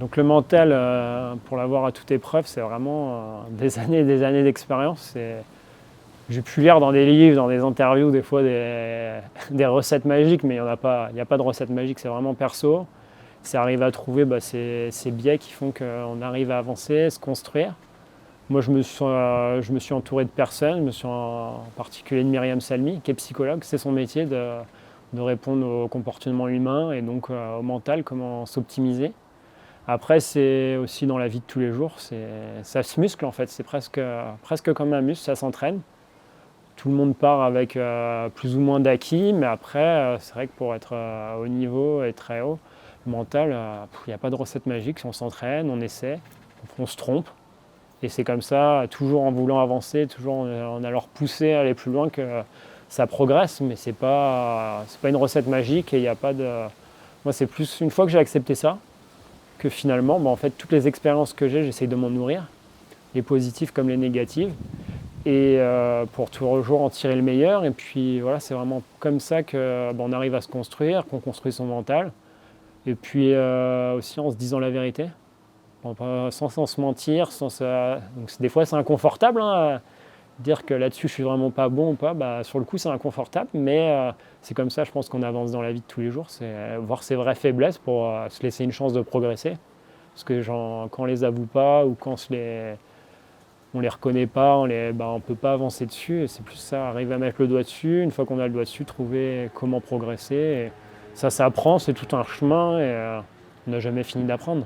Donc le mental, pour l'avoir à toute épreuve, c'est vraiment des années et des années d'expérience. J'ai pu lire dans des livres, dans des interviews, des fois des recettes magiques, mais il n'y a pas de recettes magiques, c'est vraiment perso. C'est arriver à trouver ces biais qui font qu'on arrive à avancer, se construire. Moi, je me suis entouré de personnes, je me suis en particulier de Myriam Salmi, qui est psychologue. C'est son métier de répondre au comportement humain et donc au mental, comment s'optimiser. Après, c'est aussi dans la vie de tous les jours, ça se muscle en fait, c'est presque comme un muscle, ça s'entraîne. Tout le monde part avec plus ou moins d'acquis, mais après, c'est vrai que pour être au niveau et très haut, le mental, il n'y a pas de recette magique. On s'entraîne, on essaie, on se trompe. Et c'est comme ça, toujours en voulant avancer, toujours en allant repousser, aller plus loin, que ça progresse, mais c'est pas une recette magique et il n'y a pas de. Moi, c'est plus une fois que j'ai accepté ça, que finalement, en fait, toutes les expériences que j'essaye de m'en nourrir, les positives comme les négatives, et pour toujours en tirer le meilleur. Et puis voilà, c'est vraiment comme ça qu'on arrive à se construire, qu'on construit son mental. Et puis aussi en se disant la vérité, sans se mentir. Donc, des fois, c'est inconfortable. Dire que là-dessus, je suis vraiment pas bon ou pas, sur le coup, c'est inconfortable. Mais c'est comme ça, je pense qu'on avance dans la vie de tous les jours. C'est voir ses vraies faiblesses pour se laisser une chance de progresser. Parce que quand on les avoue pas ou quand on les reconnaît pas, on peut pas avancer dessus. Et c'est plus ça, arriver à mettre le doigt dessus. Une fois qu'on a le doigt dessus, trouver comment progresser. Et ça s'apprend, c'est tout un chemin et on n'a jamais fini d'apprendre.